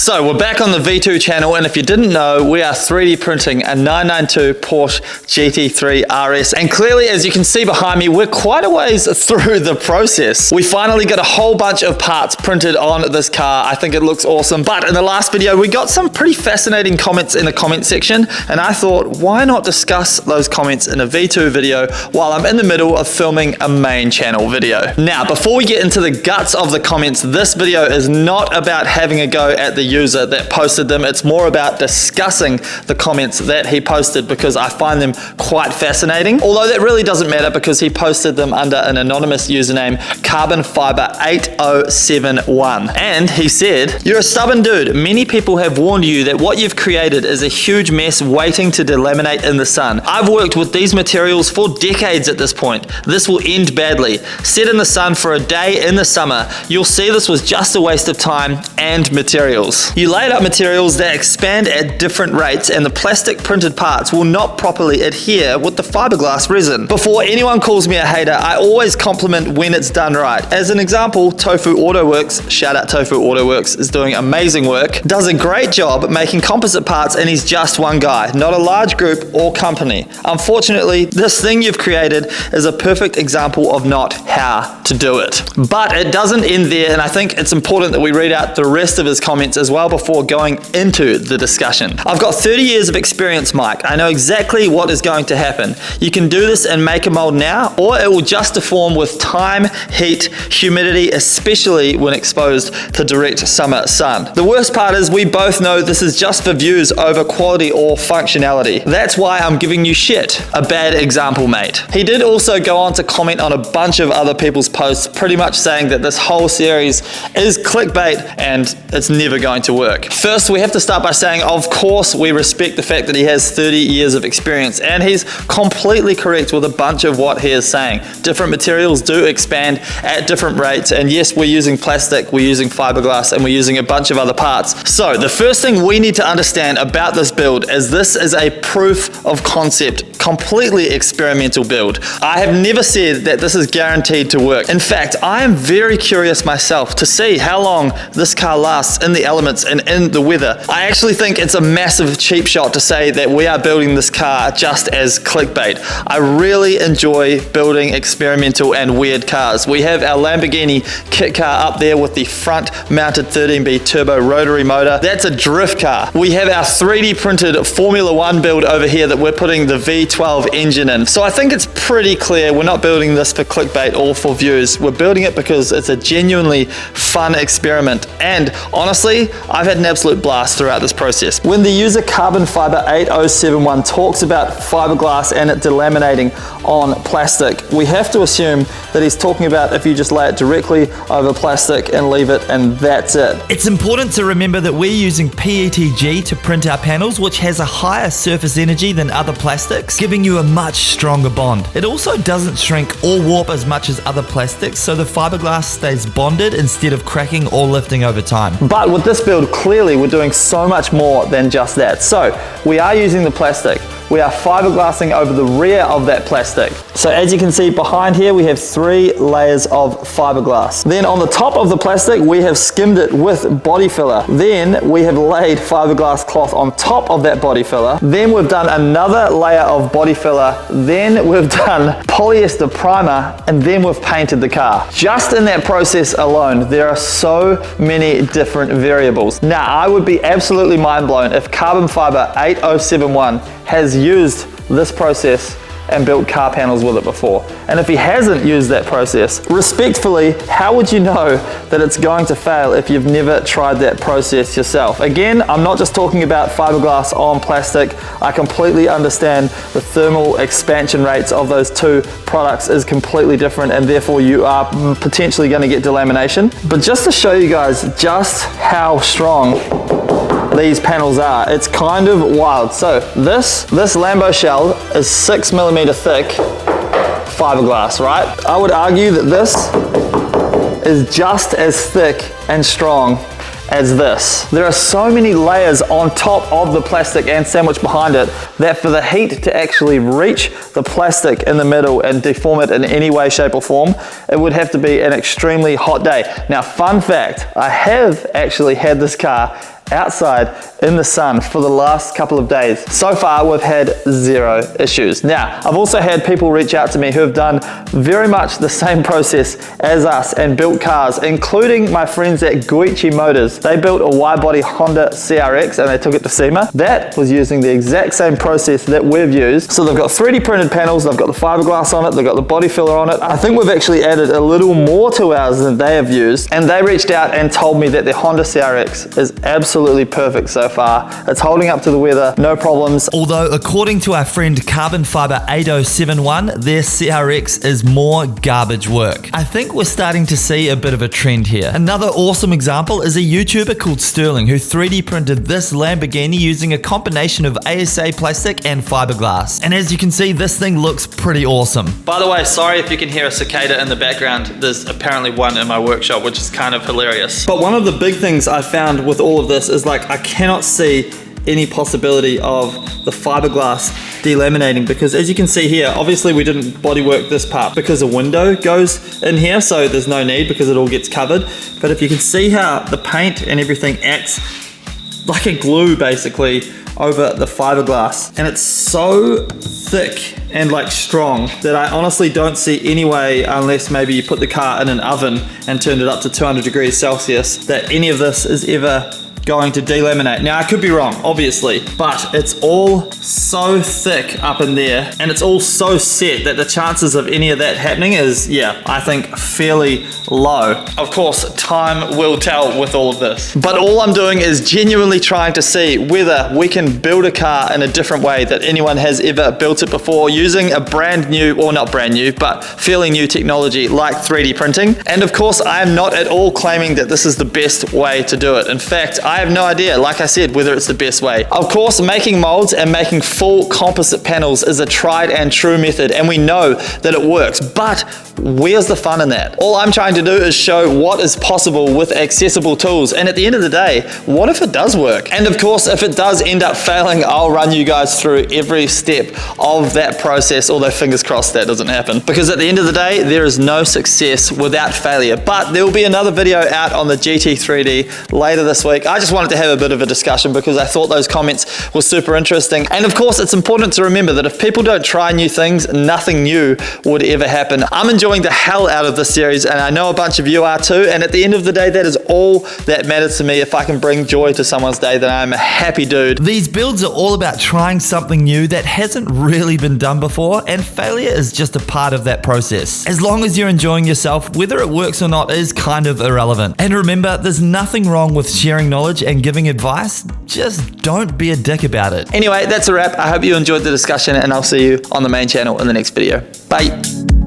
So we're back on the V2 channel, and if you didn't know, we are 3D printing a 992 Porsche GT3 RS. And clearly, as you can see behind me, we're quite a ways through the process. We finally got a whole bunch of parts printed on this car. I think it looks awesome. But in the last video, we got some pretty fascinating comments in the comment section, and I thought, why not discuss those comments in a V2 video while I'm in the middle of filming a main channel video. Now, before we get into the guts of the comments, this video is not about having a go at the user that posted them. It's more about discussing the comments that he posted because I find them quite fascinating. Although that really doesn't matter because he posted them under an anonymous username, Carbon Fiber 8071. And he said, "You're a stubborn dude. Many people have warned you that what you've created is a huge mess waiting to delaminate in the sun. I've worked with these materials for decades at this point. This will end badly. Sit in the sun for a day in the summer. You'll see this was just a waste of time and materials. You laid up materials that expand at different rates, and the plastic printed parts will not properly adhere with the fiberglass resin. Before anyone calls me a hater, I always compliment when it's done right. As an example, Tofu Autoworks, shout out Tofu Autoworks, is doing amazing work, does a great job making composite parts, and he's just one guy, not a large group or company. Unfortunately, this thing you've created is a perfect example of not how to do it." But it doesn't end there, and I think it's important that we read out the rest of his comments as well before going into the discussion. "I've got 30 years of experience, Mike. I know exactly what is going to happen. You can do this and make a mold now, or it will just deform with time, heat, humidity, especially when exposed to direct summer sun. The worst part is we both know this is just for views over quality or functionality. That's why I'm giving you shit. A bad example, mate." He did also go on to comment on a bunch of other people's posts, pretty much saying that this whole series is clickbait and it's never going to work. First, we have to start by saying, of course, we respect the fact that he has 30 years of experience, and he's completely correct with a bunch of what he is saying. Different materials do expand at different rates, and yes, we're using plastic, we're using fiberglass, and we're using a bunch of other parts. So the first thing we need to understand about this build is this is a proof of concept, completely experimental build. I have never said that this is guaranteed to work. In fact, I am very curious myself to see how long this car lasts in the elements and in the weather. I actually think it's a massive cheap shot to say that we are building this car just as clickbait. I really enjoy building experimental and weird cars. We have our Lamborghini kit car up there with the front mounted 13B turbo rotary motor. That's a drift car. We have our 3D printed Formula One build over here that we're putting the V12 engine in. So I think it's pretty clear we're not building this for clickbait or for views. We're building it because it's a genuinely fun experiment. And honestly, I've had an absolute blast throughout this process. When the user Carbon Fiber 8071 talks about fiberglass and it delaminating on plastic, we have to assume that he's talking about if you just lay it directly over plastic and leave it and that's it. It's important to remember that we're using PETG to print our panels, which has a higher surface energy than other plastics, giving you a much stronger bond. It also doesn't shrink or warp as much as other plastics, so the fiberglass stays bonded instead of cracking or lifting over time. But with this build, clearly we're doing so much more than just that. So we are using the plastic. We are fiberglassing over the rear of that plastic. So as you can see behind here, we have 3 layers of fiberglass. Then on the top of the plastic, we have skimmed it with body filler. Then we have laid fiberglass cloth on top of that body filler. Then we've done another layer of body filler. Then we've done polyester primer, and then we've painted the car. Just in that process alone, there are so many different variables. Now, I would be absolutely mind blown if Carbon Fiber 8071 has used this process and built car panels with it before. And if he hasn't used that process, respectfully, how would you know that it's going to fail if you've never tried that process yourself? Again, I'm not just talking about fiberglass on plastic. I completely understand the thermal expansion rates of those two products is completely different, and therefore you are potentially going to get delamination. But just to show you guys just how strong these panels are, it's kind of wild. So this Lambo shell is 6mm thick fiberglass, right? I would argue that this is just as thick and strong as this. There are so many layers on top of the plastic and sandwich behind it that for the heat to actually reach the plastic in the middle and deform it in any way, shape or form, it would have to be an extremely hot day. Now, fun fact, I have actually had this car outside in the sun for the last couple of days. So far, we've had 0 issues. Now, I've also had people reach out to me who have done very much the same process as us and built cars, including my friends at Goichi Motors. They built a wide-body Honda CRX and they took it to SEMA. That was using the exact same process that we've used. So they've got 3D printed panels, they've got the fiberglass on it, they've got the body filler on it. I think we've actually added a little more to ours than they have used, and they reached out and told me that their Honda CRX is absolutely perfect so far. It's holding up to the weather, no problems. Although according to our friend Carbon Fiber 8071, their CRX is more garbage work. I think we're starting to see a bit of a trend here. Another awesome example is a YouTuber called Sterling who 3D printed this Lamborghini using a combination of ASA plastic and fiberglass. And as you can see, this thing looks pretty awesome. By the way, sorry if you can hear a cicada in the background. There's apparently one in my workshop, which is kind of hilarious. But one of the big things I found with all of this is like I cannot see any possibility of the fiberglass delaminating, because as you can see here, obviously we didn't bodywork this part because a window goes in here, so there's no need because it all gets covered. But if you can see how the paint and everything acts like a glue basically over the fiberglass, and it's so thick and like strong that I honestly don't see any way, unless maybe you put the car in an oven and turned it up to 200 degrees Celsius, that any of this is ever going to delaminate. Now I could be wrong, obviously, but it's all so thick up in there and it's all so set that the chances of any of that happening is, yeah, I think fairly low. Of course, time will tell with all of this. But all I'm doing is genuinely trying to see whether we can build a car in a different way that anyone has ever built it before, using a brand new, or not brand new, but fairly new technology like 3D printing. And of course, I am not at all claiming that this is the best way to do it. In fact, I have no idea, like I said, whether it's the best way. Of course, making molds and making full composite panels is a tried and true method, and we know that it works, but where's the fun in that? All I'm trying to do is show what is possible with accessible tools, and at the end of the day, what if it does work? And of course, if it does end up failing, I'll run you guys through every step of that process, although fingers crossed that doesn't happen. Because at the end of the day, there is no success without failure. But there will be another video out on the GT3D later this week. I just wanted to have a bit of a discussion because I thought those comments were super interesting. And of course, it's important to remember that if people don't try new things, nothing new would ever happen. I'm enjoying the hell out of this series, and I know a bunch of you are too, and at the end of the day, that is all that matters to me. If I can bring joy to someone's day, then I'm a happy dude. These builds are all about trying something new that hasn't really been done before, and failure is just a part of that process. As long as you're enjoying yourself, whether it works or not is kind of irrelevant. And remember, there's nothing wrong with sharing knowledge and giving advice, just don't be a dick about it. Anyway, that's a wrap. I hope you enjoyed the discussion, and I'll see you on the main channel in the next video. Bye.